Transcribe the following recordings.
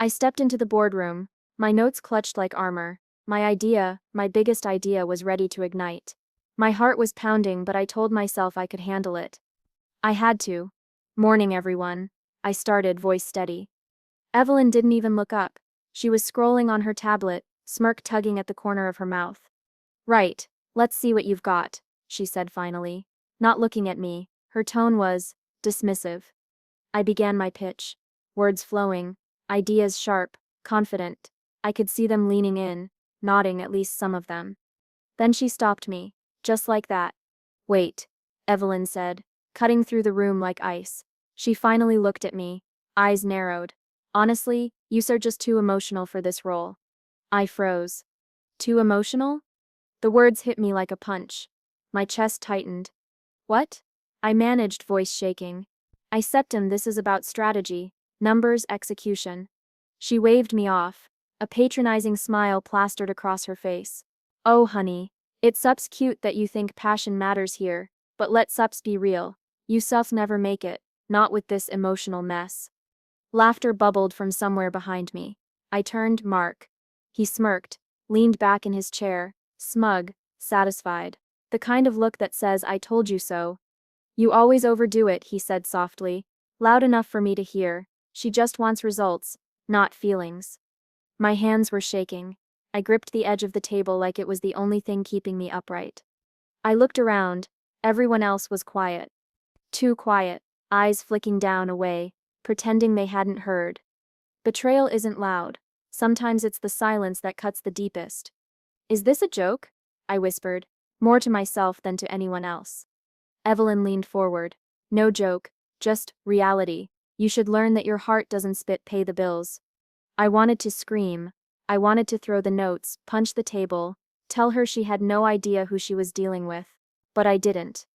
I stepped into the boardroom, my notes clutched like armor. My biggest idea, was ready to ignite. My heart was pounding, but I told myself I could handle it. I had to. "Morning, everyone," I started, voice steady. Evelyn didn't even look up. She was scrolling on her tablet, smirk tugging at the corner of her mouth. "Right, let's see what you've got," she said finally. Not looking at me, her tone was dismissive. I began my pitch. Words flowing, ideas sharp, confident. I could see them leaning in, nodding, at least some of them. Then she stopped me, just like that. "Wait," Evelyn said, cutting through the room like ice. She finally looked at me, eyes narrowed. "Honestly, you're just too emotional for this role." I froze. Too emotional? The words hit me like a punch. My chest tightened. "What?" I managed, voice shaking. "I Septim, this is about strategy, numbers, execution." She waved me off. A patronizing smile plastered across her face. "Oh honey, it's sups cute that you think passion matters here, but let sups be real. You sups never make it, not with this emotional mess." Laughter bubbled from somewhere behind me. I turned Mark. He smirked, leaned back in his chair, smug, satisfied. The kind of look that says, "I told you so." "You always overdo it," he said softly, loud enough for me to hear. "She just wants results, not feelings." My hands were shaking. I gripped the edge of the table like it was the only thing keeping me upright. I looked around. Everyone else was quiet. Too quiet, eyes flicking down, away, pretending they hadn't heard. Betrayal isn't loud. Sometimes it's the silence that cuts the deepest. "Is this a joke?" I whispered, more to myself than to anyone else. Evelyn leaned forward. "No joke, just reality. You should learn that your heart doesn't pay the bills." I wanted to scream. I wanted to throw the notes, punch the table, tell her she had no idea who she was dealing with. But I didn't.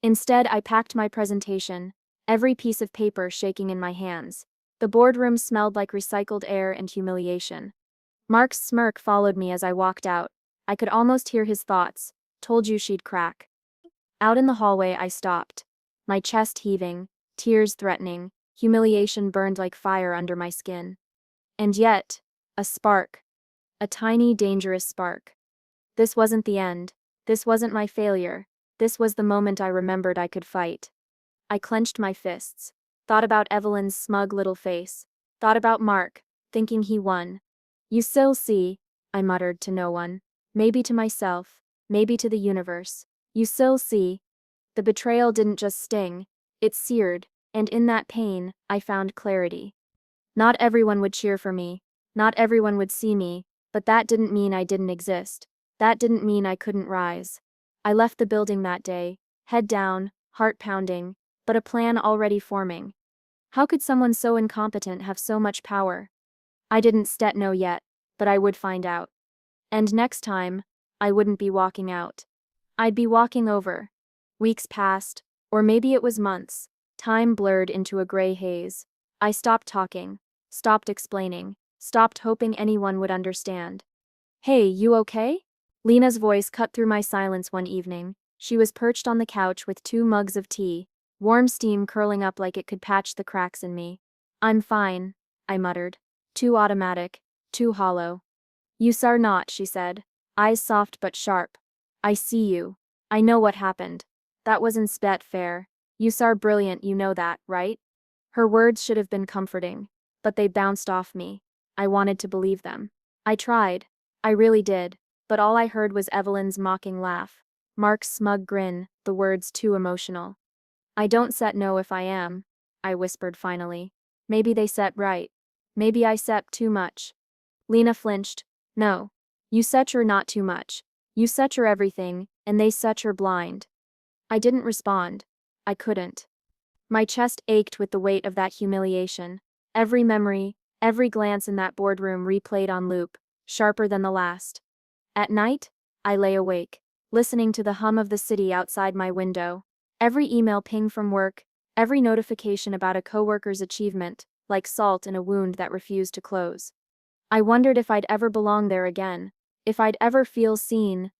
Instead, I packed my presentation, every piece of paper shaking in my hands. The boardroom smelled like recycled air and humiliation. Mark's smirk followed me as I walked out. I could almost hear his thoughts. "Told you she'd crack." Out in the hallway, I stopped. My chest heaving, tears threatening, humiliation burned like fire under my skin. And yet, a spark. A tiny, dangerous spark. This wasn't the end. This wasn't my failure. This was the moment I remembered I could fight. I clenched my fists. Thought about Evelyn's smug little face. Thought about Mark, thinking he won. "You still see," I muttered to no one. Maybe to myself, maybe to the universe. "You still see." The betrayal didn't just sting, it seared, and in that pain, I found clarity. Not everyone would cheer for me. Not everyone would see me, but that didn't mean I didn't exist. That didn't mean I couldn't rise. I left the building that day, head down, heart pounding, but a plan already forming. How could someone so incompetent have so much power? I didn't know yet, but I would find out. And next time, I wouldn't be walking out. I'd be walking over. Weeks passed, or maybe it was months. Time blurred into a gray haze. I stopped talking, stopped explaining, stopped hoping anyone would understand. "Hey, you okay?" Lena's voice cut through my silence one evening. She was perched on the couch with 2 mugs of tea, warm steam curling up like it could patch the cracks in me. "I'm fine," I muttered. Too automatic, too hollow. "You are not," she said, eyes soft but sharp. "I see you. I know what happened. That wasn't fair. You are brilliant, you know that, right?" Her words should have been comforting, but they bounced off me. I wanted to believe them. I tried. I really did, but all I heard was Evelyn's mocking laugh, Mark's smug grin, the words too emotional. "I don't know if I am," I whispered finally. "Maybe they right. Maybe I too much." Lena flinched. "No. You you're not too much. You you're everything, and they you're blind." I didn't respond. I couldn't. My chest ached with the weight of that humiliation. Every memory, every glance in that boardroom replayed on loop, sharper than the last. At night, I lay awake, listening to the hum of the city outside my window. Every email ping from work, every notification about a coworker's achievement, like salt in a wound that refused to close. I wondered if I'd ever belong there again, if I'd ever feel seen.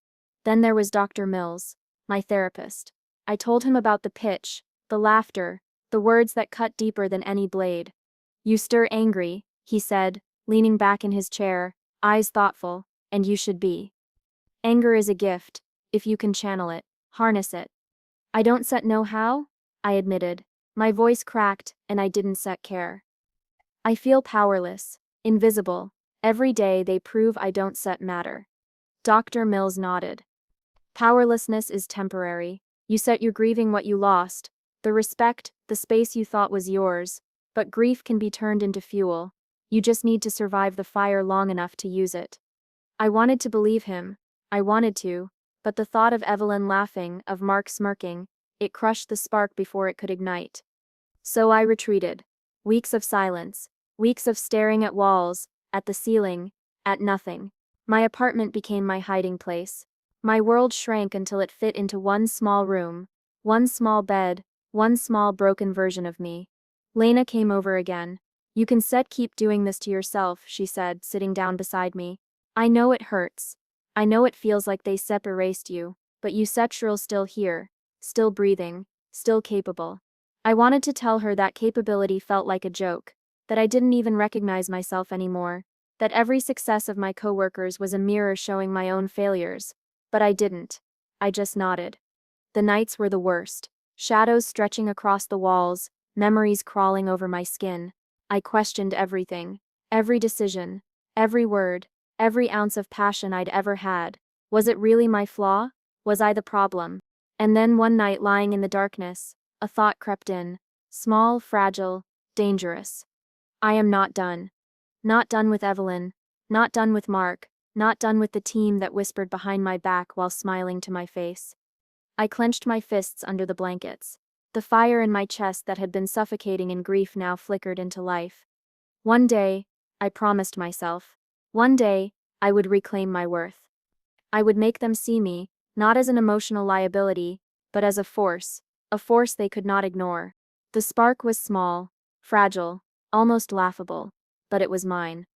Then there was Dr. Mills, my therapist. I told him about the pitch, the laughter, the words that cut deeper than any blade. "You stir angry," he said, leaning back in his chair, eyes thoughtful, and you should be. Anger is a gift. If you can channel it, harness it. I don't set know how, I admitted. My voice cracked, and I didn't set care. I feel powerless, invisible. Every day they prove I don't set matter. Dr. Mills nodded. Powerlessness is temporary. You set you're grieving what you lost, the respect, the space you thought was yours, but grief can be turned into fuel. You just need to survive the fire long enough to use it. I wanted to believe him. I wanted to, but the thought of Evelyn laughing, of Mark smirking, it crushed the spark before it could ignite. So I retreated. Weeks of silence, weeks of staring at walls, at the ceiling, at nothing. My apartment became my hiding place. My world shrank until it fit into one small room, one small bed, one small broken version of me. Lena came over again. You can keep doing this to yourself, she said, sitting down beside me. I know it hurts. I know it feels like they erased you, but you're still here, still breathing, still capable. I wanted to tell her that capability felt like a joke, that I didn't even recognize myself anymore, that every success of my coworkers was a mirror showing my own failures. But I didn't. I just nodded. The nights were the worst. Shadows stretching across the walls, memories crawling over my skin. I questioned everything. Every decision. Every word. Every ounce of passion I'd ever had. Was it really my flaw? Was I the problem? And then one night, lying in the darkness, a thought crept in. Small, fragile, dangerous. I am not done. Not done with Evelyn. Not done with Mark. Not done with the team that whispered behind my back while smiling to my face. I clenched my fists under the blankets. The fire in my chest that had been suffocating in grief now flickered into life. One day, I promised myself, one day, I would reclaim my worth. I would make them see me, not as an emotional liability, but as a force they could not ignore. The spark was small, fragile, almost laughable, but it was mine.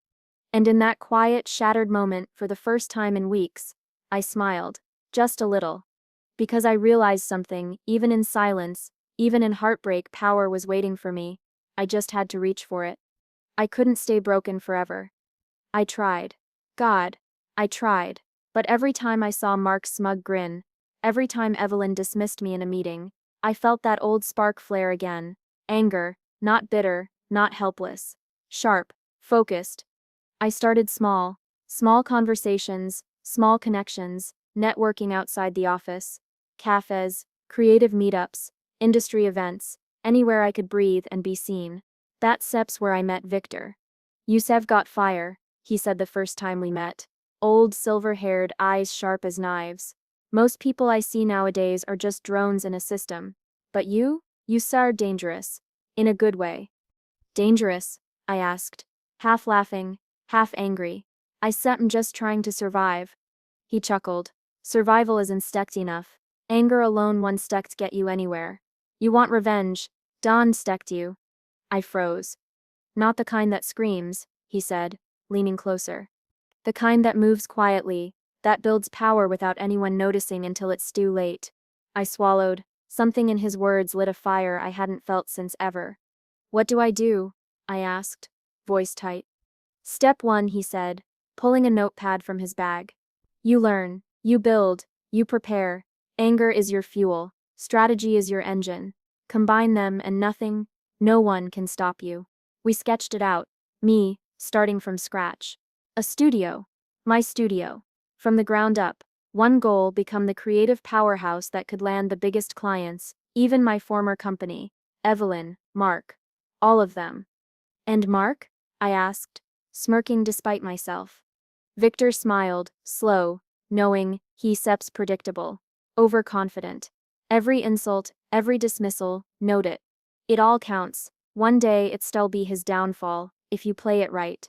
And in that quiet, shattered moment, for the first time in weeks, I smiled, just a little. Because I realized something, even in silence, even in heartbreak, power was waiting for me. I just had to reach for it. I couldn't stay broken forever. I tried. God, I tried. But every time I saw Mark's smug grin, every time Evelyn dismissed me in a meeting, I felt that old spark flare again. Anger, not bitter, not helpless. Sharp, focused. I started small. Small conversations, small connections, networking outside the office, cafes, creative meetups, industry events, anywhere I could breathe and be seen. That's steps where I met Victor. You've got fire, he said the first time we met. Old, silver-haired, eyes sharp as knives. Most people I see nowadays are just drones in a system. But you are dangerous. In a good way. Dangerous? I asked, half laughing, half angry. I'm just trying to survive. He chuckled. Survival isn't enough. Anger alone won't get you anywhere. You want revenge. Dawn you. I froze. Not the kind that screams, he said, leaning closer. The kind that moves quietly, that builds power without anyone noticing until it's too late. I swallowed. Something in his words lit a fire I hadn't felt since ever. What do I do? I asked, voice tight. Step 1, he said, pulling a notepad from his bag. You learn, you build, you prepare. Anger is your fuel, strategy is your engine. Combine them and nothing, no one can stop you. We sketched it out, me, starting from scratch. A studio. My studio. From the ground up. One goal: become the creative powerhouse that could land the biggest clients, even my former company, Evelyn, Mark. All of them. And Mark? I asked, smirking despite myself. Victor smiled, slow, knowing, he's predictable. Overconfident. Every insult, every dismissal, note it. It all counts. One day it'll be his downfall, if you play it right.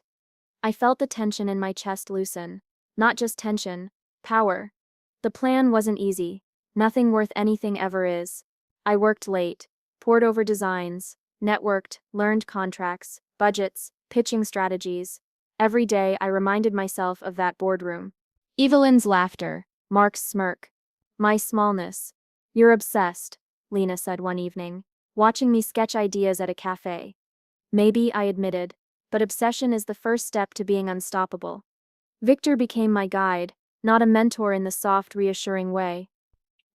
I felt the tension in my chest loosen. Not just tension, power. The plan wasn't easy. Nothing worth anything ever is. I worked late, pored over designs, networked, learned contracts, budgets, pitching strategies. Every day I reminded myself of that boardroom. Evelyn's laughter, Mark's smirk, my smallness. You're obsessed, Lena said one evening, watching me sketch ideas at a cafe. Maybe, I admitted, but obsession is the first step to being unstoppable. Victor became my guide, not a mentor in the soft, reassuring way.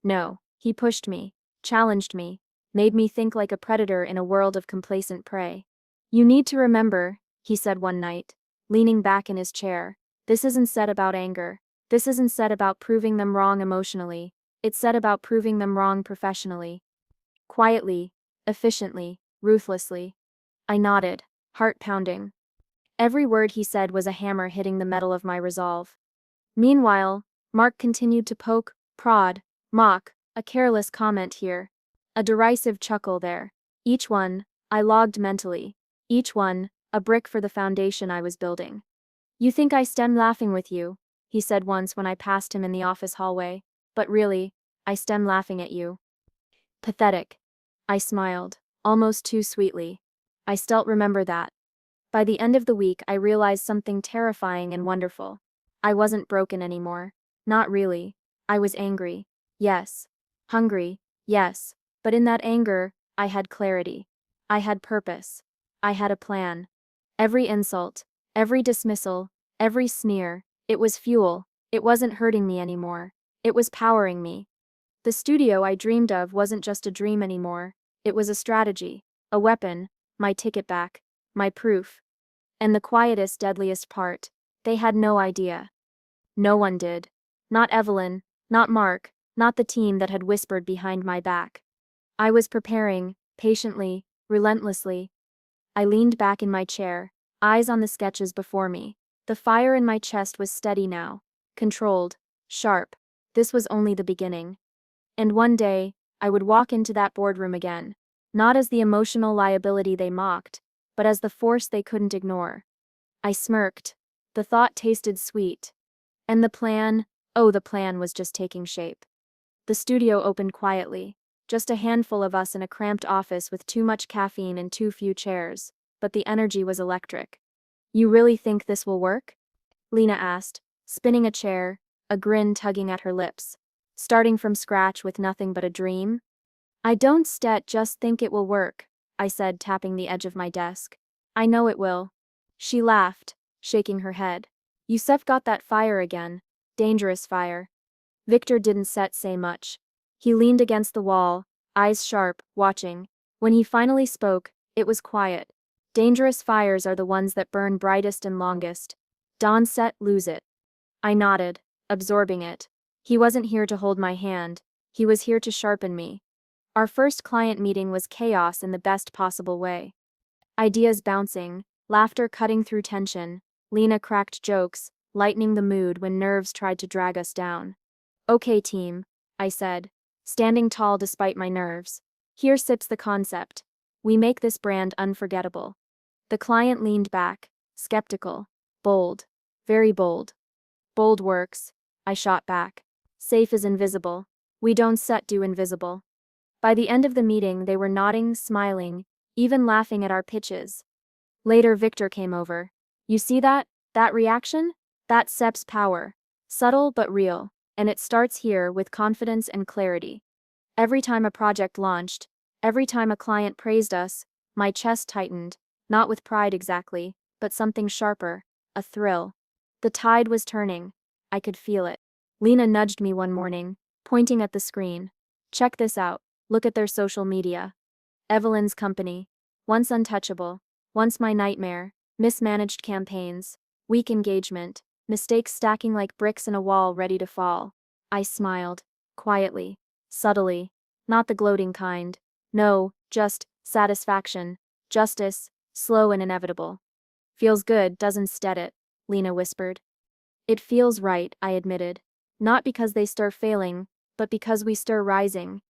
No, he pushed me, challenged me, made me think like a predator in a world of complacent prey. You need to remember, he said one night, leaning back in his chair, this isn't said about anger. This isn't said about proving them wrong emotionally. It's said about proving them wrong professionally. Quietly, efficiently, ruthlessly. I nodded, heart pounding. Every word he said was a hammer hitting the metal of my resolve. Meanwhile, Mark continued to poke, prod, mock, a careless comment here, a derisive chuckle there. Each one, I logged mentally. Each one, a brick for the foundation I was building. You think I stem laughing with you, he said once when I passed him in the office hallway, but really, I stem laughing at you. Pathetic. I smiled, almost too sweetly. I still remember that. By the end of the week, I realized something terrifying and wonderful. I wasn't broken anymore. Not really. I was angry. Yes. Hungry. Yes. But in that anger, I had clarity. I had purpose. I had a plan. Every insult, every dismissal, every sneer, it was fuel. It wasn't hurting me anymore. It was powering me. The studio I dreamed of wasn't just a dream anymore. It was a strategy, a weapon, my ticket back, my proof. And the quietest, deadliest part, they had no idea. No one did. Not Evelyn, not Mark, not the team that had whispered behind my back. I was preparing, patiently, relentlessly. I leaned back in my chair, eyes on the sketches before me. The fire in my chest was steady now, controlled, sharp. This was only the beginning. And one day, I would walk into that boardroom again, not as the emotional liability they mocked, but as the force they couldn't ignore. I smirked. The thought tasted sweet. And the plan, oh, the plan was just taking shape. The studio opened quietly, just a handful of us in a cramped office with too much caffeine and too few chairs, but the energy was electric. You really think this will work? Lena asked, spinning a chair, a grin tugging at her lips. Starting from scratch with nothing but a dream? I don't just think it will work, I said, tapping the edge of my desk. I know it will. She laughed, shaking her head. Yusef got that fire again. Dangerous fire. Victor didn't say much. He leaned against the wall, eyes sharp, watching. When he finally spoke, it was quiet. Dangerous fires are the ones that burn brightest and longest. Don't lose it. I nodded, absorbing it. He wasn't here to hold my hand. He was here to sharpen me. Our first client meeting was chaos in the best possible way. Ideas bouncing, laughter cutting through tension. Lena cracked jokes, lightening the mood when nerves tried to drag us down. Okay, team, I said, standing tall despite my nerves. Here sips the concept. We make this brand unforgettable. The client leaned back, skeptical, bold, very bold. Bold works, I shot back. Safe is invisible. We don't do invisible. By the end of the meeting, they were nodding, smiling, even laughing at our pitches. Later, Victor came over. You see that? That reaction? That's SEP's power. Subtle but real. And it starts here with confidence and clarity. Every time a project launched, every time a client praised us, my chest tightened, not with pride exactly, but something sharper, a thrill. The tide was turning. I could feel it. Lena nudged me one morning, pointing at the screen. Check this out. Look at their social media. Evelyn's company. Once untouchable. Once my nightmare. Mismanaged campaigns. Weak engagement. Mistakes stacking like bricks in a wall ready to fall. I smiled. Quietly. Subtly. Not the gloating kind. No, just satisfaction. Justice. Slow and inevitable. Feels good, doesn't it? Lena whispered. It feels right, I admitted. Not because they stir failing, but because we stir rising.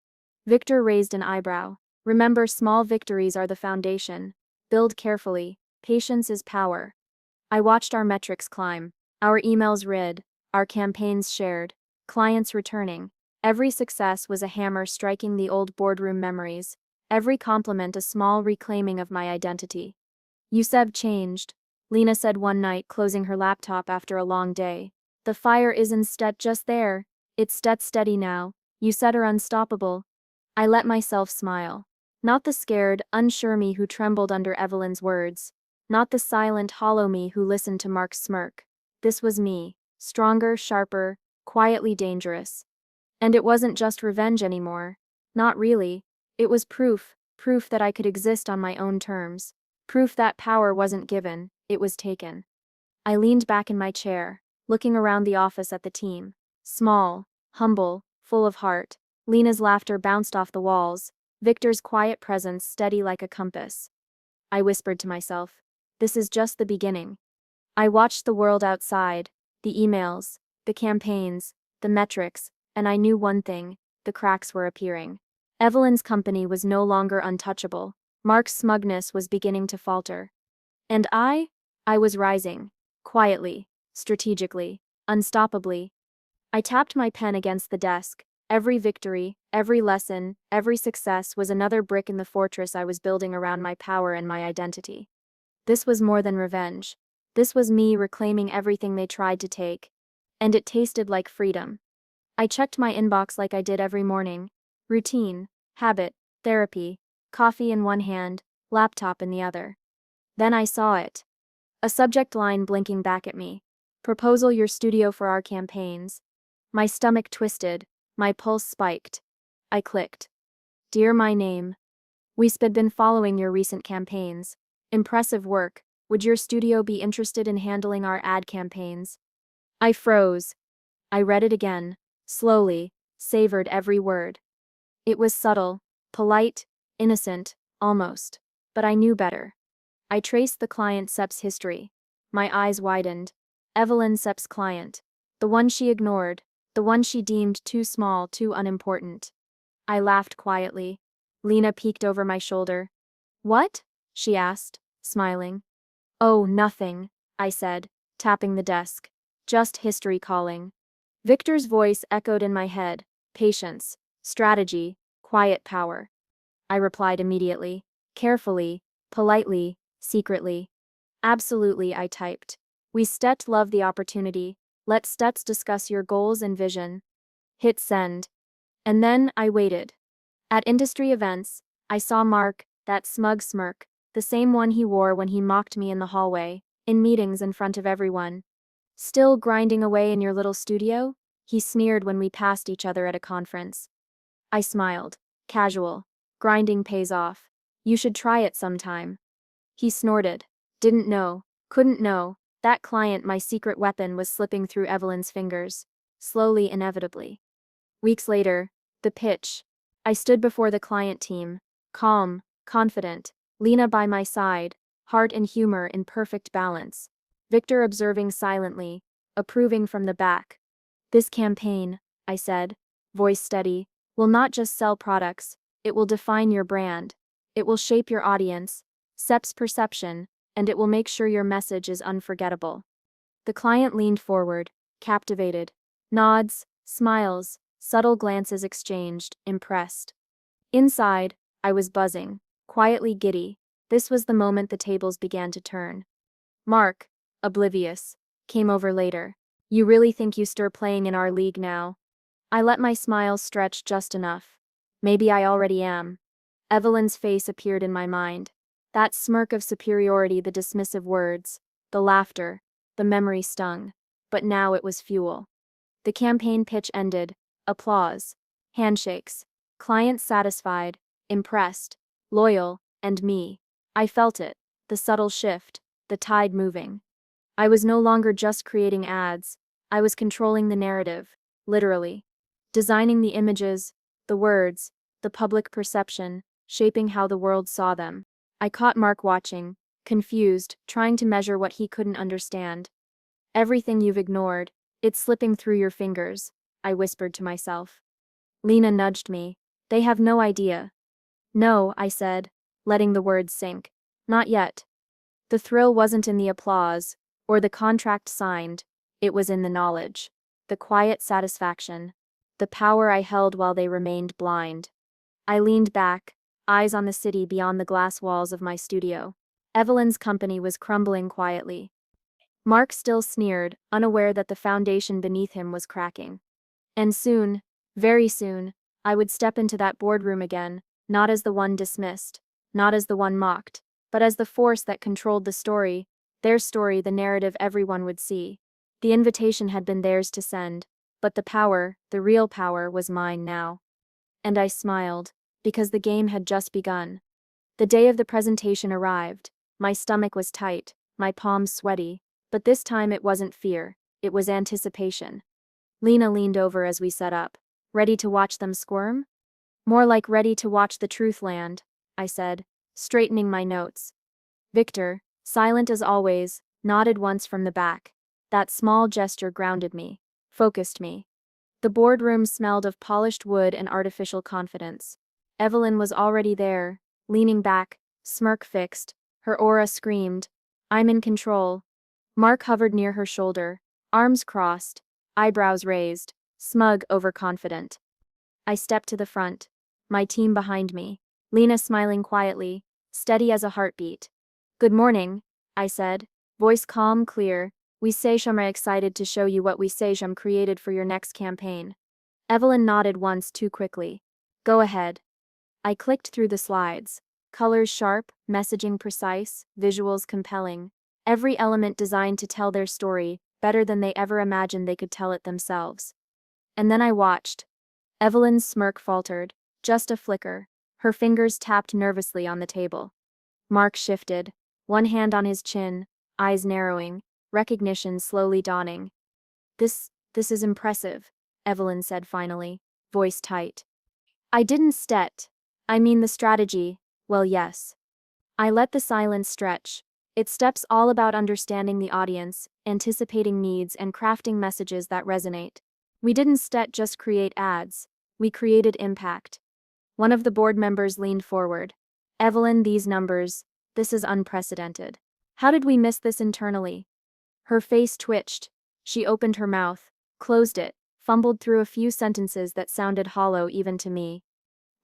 Victor raised an eyebrow. Remember, small victories are the foundation. Build carefully. Patience is power. I watched our metrics climb. Our emails read. Our campaigns shared. Clients returning. Every success was a hammer striking the old boardroom memories. Every compliment a small reclaiming of my identity. Yusef changed, Lena said one night, closing her laptop after a long day. The fire isn't just there. It's steady now. Yusef are unstoppable. I let myself smile. Not the scared, unsure me who trembled under Evelyn's words, Not the silent, hollow me who listened to Mark's smirk. This was me, stronger, sharper, quietly dangerous. And it wasn't just revenge anymore. Not really. It was proof that I could exist on my own terms. Proof that power wasn't given, it was taken. I leaned back in my chair, looking around the office at the team. Small, humble, full of heart. Lena's laughter bounced off the walls, Victor's quiet presence steady like a compass. I whispered to myself, this is just the beginning. I watched the world outside, the emails, the campaigns, the metrics, and I knew one thing, the cracks were appearing. Evelyn's company was no longer untouchable. Mark's smugness was beginning to falter. And I was rising. Quietly, strategically, unstoppably. I tapped my pen against the desk. Every victory, every lesson, every success was another brick in the fortress I was building around my power and my identity. This was more than revenge. This was me reclaiming everything they tried to take. And it tasted like freedom. I checked my inbox like I did every morning. Routine, habit, therapy, coffee in one hand, laptop in the other. Then I saw it. A subject line blinking back at me. Proposal your studio for our campaigns. My stomach twisted, my pulse spiked. I clicked. Dear my name. We've been following your recent campaigns. Impressive work. Would your studio be interested in handling our ad campaigns? I froze. I read it again, slowly, savored every word. It was subtle, polite, innocent, almost. But I knew better. I traced the client Sep's history. My eyes widened. Evelyn Sep's client. The one she ignored. The one she deemed too small, too unimportant. I laughed quietly. Lena peeked over my shoulder. What? She asked, smiling. Oh, nothing, I said, tapping the desk. Just history calling. Victor's voice echoed in my head. Patience, strategy, quiet power. I replied immediately. Carefully, politely, secretly. Absolutely, I typed. We Stet love the opportunity. Let Stets discuss your goals and vision. Hit send. And then I waited. At industry events, I saw Mark, that smug smirk, the same one he wore when he mocked me in the hallway, in meetings in front of everyone. Still grinding away in your little studio? He sneered when we passed each other at a conference. I smiled. Casual. Grinding pays off. You should try it sometime. He snorted. Didn't know. Couldn't know. That client, my secret weapon, was slipping through Evelyn's fingers. Slowly, inevitably. Weeks later, the pitch. I stood before the client team. Calm, confident. Lena by my side. Heart and humor in perfect balance. Victor observing silently. Approving from the back. This campaign, I said, voice steady, will not just sell products. It will define your brand. It will shape your audience, Sep's perception, and it will make sure your message is unforgettable. The client leaned forward, captivated. Nods, smiles, subtle glances exchanged, impressed. Inside, I was buzzing, quietly giddy. This was the moment the tables began to turn. Mark, oblivious, came over later. You really think you stir playing in our league now? I let my smile stretch just enough. Maybe I already am. Evelyn's face appeared in my mind. That smirk of superiority, the dismissive words, the laughter, the memory stung. But now it was fuel. The campaign pitch ended. Applause. Handshakes. Clients satisfied, impressed, loyal, and me. I felt it. The subtle shift. The tide moving. I was no longer just creating ads. I was controlling the narrative, literally. Designing the images, the words, the public perception, shaping how the world saw them. I caught Mark watching, confused, trying to measure what he couldn't understand. Everything you've ignored, it's slipping through your fingers, I whispered to myself. Lena nudged me. They have no idea. No, I said, letting the words sink. Not yet. The thrill wasn't in the applause, or the contract signed, it was in the knowledge. The quiet satisfaction. The power I held while they remained blind. I leaned back, eyes on the city beyond the glass walls of my studio. Evelyn's company was crumbling quietly. Mark still sneered, unaware that the foundation beneath him was cracking. And soon, very soon, I would step into that boardroom again, not as the one dismissed, not as the one mocked, but as the force that controlled the story, their story, the narrative everyone would see. The invitation had been theirs to send, but the power, the real power, was mine now. And I smiled, because the game had just begun. The day of the presentation arrived. My stomach was tight, my palms sweaty, but this time it wasn't fear, it was anticipation. Lena leaned over as we set up. Ready to watch them squirm? More like ready to watch the truth land, I said, straightening my notes. Victor, silent as always, nodded once from the back. That small gesture grounded me, focused me. The boardroom smelled of polished wood and artificial confidence. Evelyn was already there, leaning back, smirk fixed. Her aura screamed, "I'm in control." Mark hovered near her shoulder, arms crossed, eyebrows raised, smug, overconfident. I stepped to the front, my team behind me, Lena smiling quietly, steady as a heartbeat. "Good morning," I said, voice calm, clear. "We Sejam are excited to show you what we Sejam created for your next campaign." Evelyn nodded once too quickly. "Go ahead." I clicked through the slides. Colors sharp, messaging precise, visuals compelling. Every element designed to tell their story better than they ever imagined they could tell it themselves. And then I watched. Evelyn's smirk faltered, just a flicker. Her fingers tapped nervously on the table. Mark shifted, one hand on his chin, eyes narrowing, recognition slowly dawning. This is impressive," Evelyn said finally, voice tight. "I didn't stet. I mean the strategy, well, yes." I let the silence stretch. Its steps all about understanding the audience, anticipating needs, and crafting messages that resonate. We didn't just create ads. We created impact. One of the board members leaned forward. "Evelyn, these numbers, this is unprecedented. How did we miss this internally?" Her face twitched. She opened her mouth, closed it, fumbled through a few sentences that sounded hollow even to me.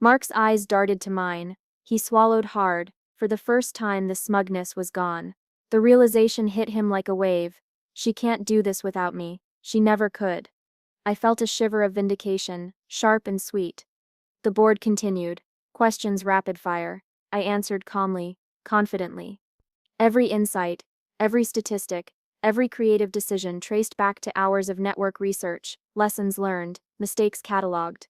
Mark's eyes darted to mine. He swallowed hard. For the first time, the smugness was gone. The realization hit him like a wave. She can't do this without me. She never could. I felt a shiver of vindication, sharp and sweet. The board continued. Questions rapid fire. I answered calmly, confidently. Every insight, every statistic, every creative decision traced back to hours of network research, lessons learned, mistakes cataloged.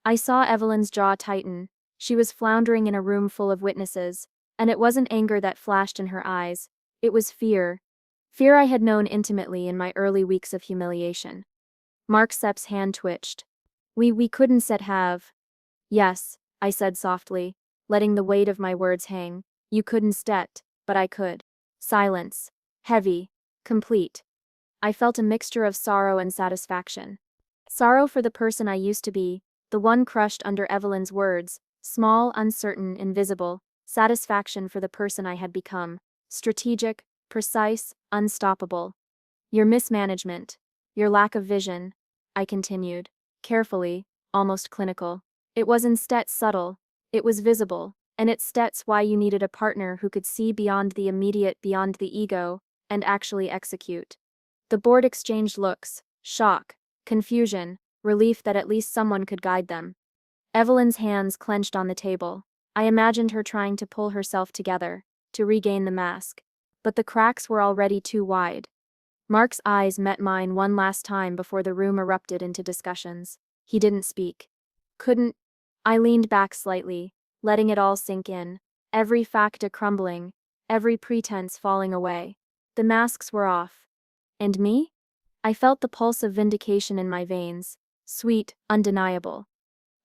I saw Evelyn's jaw tighten. She was floundering in a room full of witnesses, and it wasn't anger that flashed in her eyes. It was fear. Fear I had known intimately in my early weeks of humiliation. Mark Sepp's hand twitched. We couldn't set have. Yes, I said softly, letting the weight of my words hang. You couldn't stet, but I could. Silence. Heavy. Complete. I felt a mixture of sorrow and satisfaction. Sorrow for the person I used to be, the one crushed under Evelyn's words, small, uncertain, invisible. Satisfaction for the person I had become, strategic, precise, unstoppable. Your mismanagement, your lack of vision, I continued, carefully, almost clinical. It was instead subtle, it was visible, and it's why you needed a partner who could see beyond the immediate, beyond the ego, and actually execute. The board exchanged looks, shock, confusion, relief that at least someone could guide them. Evelyn's hands clenched on the table. I imagined her trying to pull herself together, to regain the mask. But the cracks were already too wide. Mark's eyes met mine one last time before the room erupted into discussions. He didn't speak. Couldn't. I leaned back slightly, letting it all sink in. Every facta crumbling, every pretense falling away. The masks were off. And me? I felt the pulse of vindication in my veins, sweet, undeniable.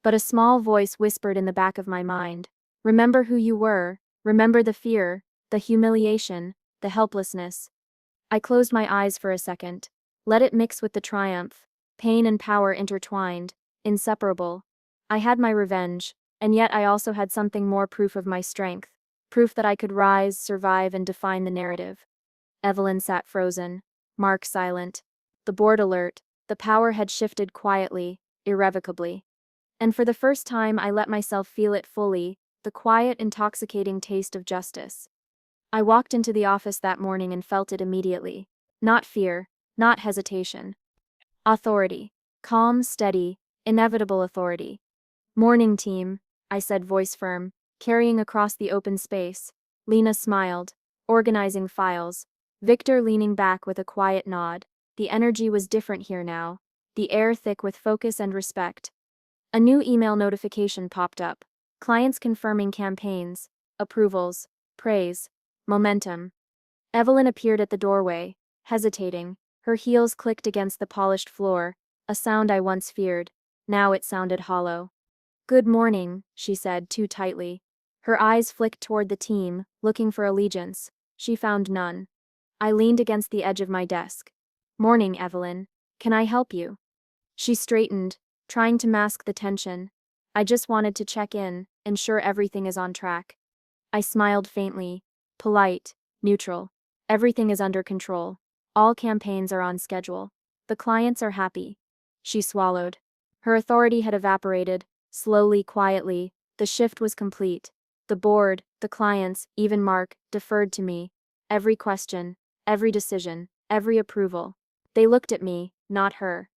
But a small voice whispered in the back of my mind. Remember who you were, remember the fear, the humiliation, the helplessness. I closed my eyes for a second, let it mix with the triumph, pain and power intertwined, inseparable. I had my revenge, and yet I also had something more, proof of my strength, proof that I could rise, survive, and define the narrative. Evelyn sat frozen, Mark silent, the board alert. The power had shifted quietly, irrevocably. And for the first time I let myself feel it fully, the quiet, intoxicating taste of justice. I walked into the office that morning and felt it immediately. Not fear, not hesitation. Authority. Calm, steady, inevitable authority. "Morning, team," I said, voice firm, carrying across the open space. Lena smiled, organizing files. Victor leaning back with a quiet nod. The energy was different here now, the air thick with focus and respect. A new email notification popped up. Clients confirming campaigns, approvals, praise, momentum. Evelyn appeared at the doorway, hesitating. Her heels clicked against the polished floor, a sound I once feared. Now it sounded hollow. "Good morning," she said too tightly. Her eyes flicked toward the team, looking for allegiance. She found none. I leaned against the edge of my desk. "Morning, Evelyn. Can I help you?" She straightened, trying to mask the tension. "I just wanted to check in, ensure everything is on track." I smiled faintly, polite, neutral. "Everything is under control. All campaigns are on schedule. The clients are happy." She swallowed. Her authority had evaporated, slowly, quietly. The shift was complete. The board, the clients, even Mark, deferred to me. Every question, every decision, every approval. They looked at me, not her.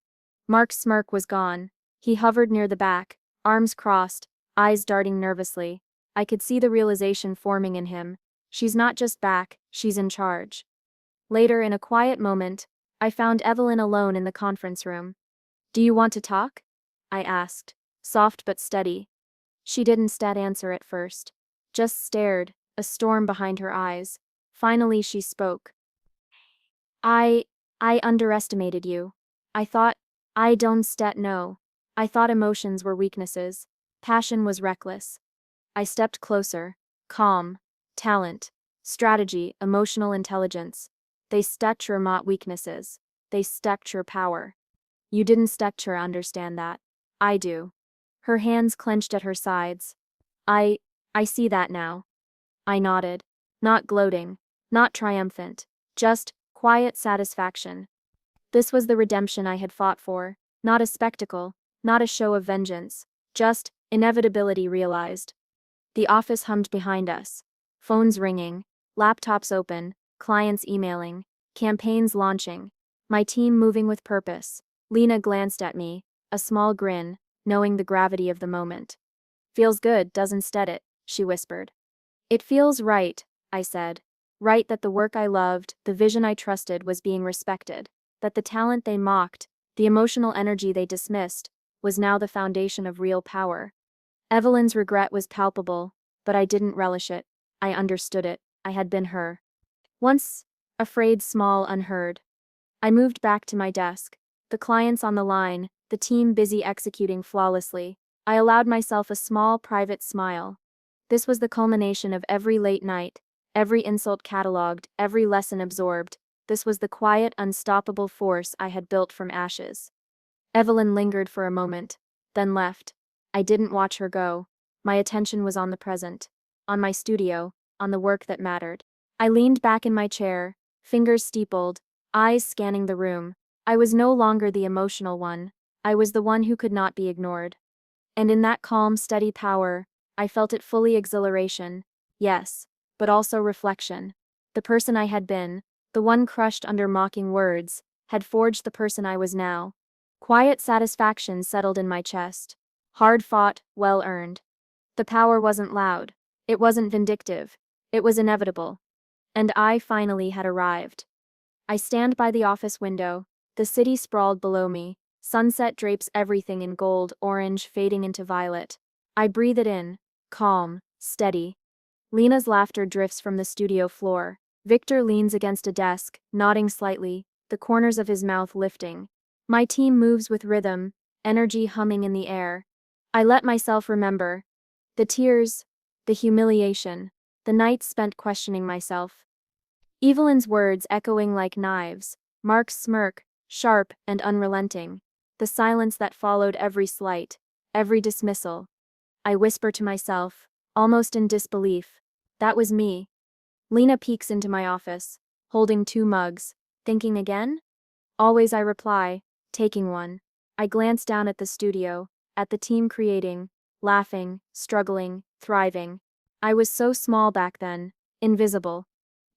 Mark's smirk was gone. He hovered near the back, arms crossed, eyes darting nervously. I could see the realization forming in him. She's not just back, she's in charge. Later, in a quiet moment, I found Evelyn alone in the conference room. "Do you want to talk?" I asked, soft but steady. She didn't answer at first. Just stared, a storm behind her eyes. Finally she spoke. I I underestimated you. I thought, I don't know. I thought emotions were weaknesses. Passion was reckless." I stepped closer. Calm, talent, strategy, emotional intelligence. They stature not weaknesses. They stature power. You didn't stature understand that. I do. Her hands clenched at her sides. I I see that now." I nodded. Not gloating, not triumphant, just quiet satisfaction. This was the redemption I had fought for, not a spectacle, not a show of vengeance, just inevitability realized. The office hummed behind us. Phones ringing, laptops open, clients emailing, campaigns launching, my team moving with purpose. Lena glanced at me, a small grin, knowing the gravity of the moment. "Feels good, doesn't it?" she whispered. "It feels right," I said. Right that the work I loved, the vision I trusted was being respected, that the talent they mocked, the emotional energy they dismissed, was now the foundation of real power. Evelyn's regret was palpable, but I didn't relish it. I understood it. I had been her. Once, afraid, small, unheard. I moved back to my desk. The clients on the line, the team busy executing flawlessly. I allowed myself a small, private smile. This was the culmination of every late night, every insult catalogued, every lesson absorbed. This was the quiet, unstoppable force I had built from ashes. Evelyn lingered for a moment, then left. I didn't watch her go. My attention was on the present, on my studio, on the work that mattered. I leaned back in my chair, fingers steepled, eyes scanning the room. I was no longer the emotional one. I was the one who could not be ignored. And in that calm, steady power, I felt it fully exhilaration, yes, but also reflection. The person I had been, the one crushed under mocking words, had forged the person I was now. Quiet satisfaction settled in my chest. Hard fought, well earned. The power wasn't loud. It wasn't vindictive. It was inevitable. And I finally had arrived. I stand by the office window. The city sprawled below me. Sunset drapes everything in gold, orange, fading into violet. I breathe it in, calm, steady. Lena's laughter drifts from the studio floor. Victor leans against a desk, nodding slightly, the corners of his mouth lifting. My team moves with rhythm, energy humming in the air. I let myself remember. The tears, the humiliation, the nights spent questioning myself. Evelyn's words echoing like knives, Mark's smirk, sharp and unrelenting. The silence that followed every slight, every dismissal. I whisper to myself, almost in disbelief. That was me. Lena peeks into my office, holding 2 mugs. Thinking again? Always I reply, taking one. I glance down at the studio, at the team creating, laughing, struggling, thriving. I was so small back then, invisible.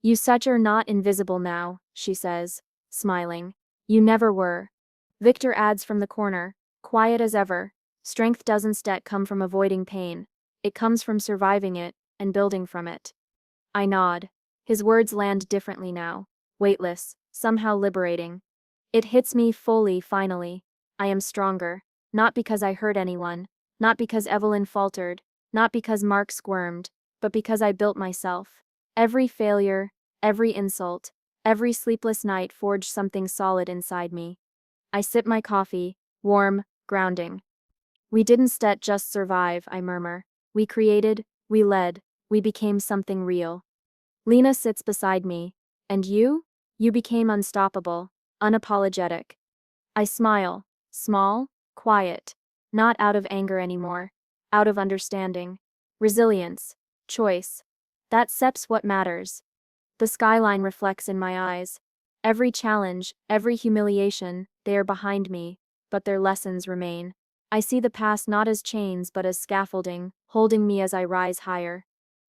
"You such are not invisible now," she says, smiling. "You never were." Victor adds from the corner, quiet as ever. "Strength doesn't come from avoiding pain. It comes from surviving it, and building from it." I nod. His words land differently now. Weightless, somehow liberating. It hits me fully, finally. I am stronger. Not because I hurt anyone. Not because Evelyn faltered. Not because Mark squirmed. But because I built myself. Every failure, every insult, every sleepless night forged something solid inside me. I sip my coffee, warm, grounding. We didn't just survive, I murmur. We created, we led, we became something real. Lena sits beside me. And you? You became unstoppable, unapologetic. I smile, small, quiet, not out of anger anymore, out of understanding. Resilience, choice. That's what matters. The skyline reflects in my eyes. Every challenge, every humiliation, they are behind me, but their lessons remain. I see the past not as chains but as scaffolding, holding me as I rise higher.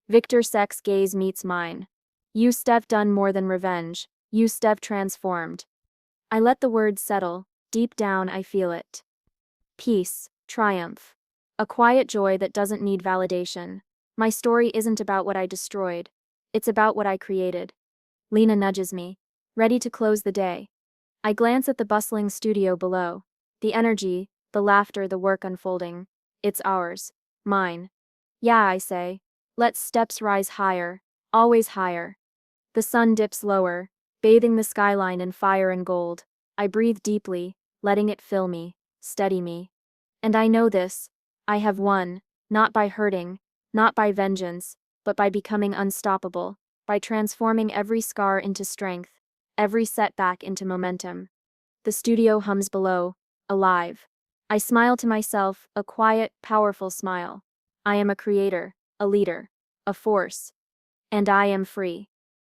Victor Sek's gaze meets mine. You Steph done more than revenge, you Steph transformed. I let the words settle, deep down I feel it. Peace, triumph. A quiet joy that doesn't need validation. My story isn't about what I destroyed. It's about what I created. Lena nudges me, ready to close the day. I glance at the bustling studio below. The energy, the laughter, the work unfolding. It's ours. Mine. Yeah, I say. Let steps rise higher. Always higher. The sun dips lower, bathing the skyline in fire and gold. I breathe deeply, letting it fill me, steady me. And I know this. I have won, not by hurting, not by vengeance, but by becoming unstoppable, by transforming every scar into strength, every setback into momentum. The studio hums below, alive. I smile to myself, a quiet, powerful smile. I am a creator, a leader, a force. And I am free.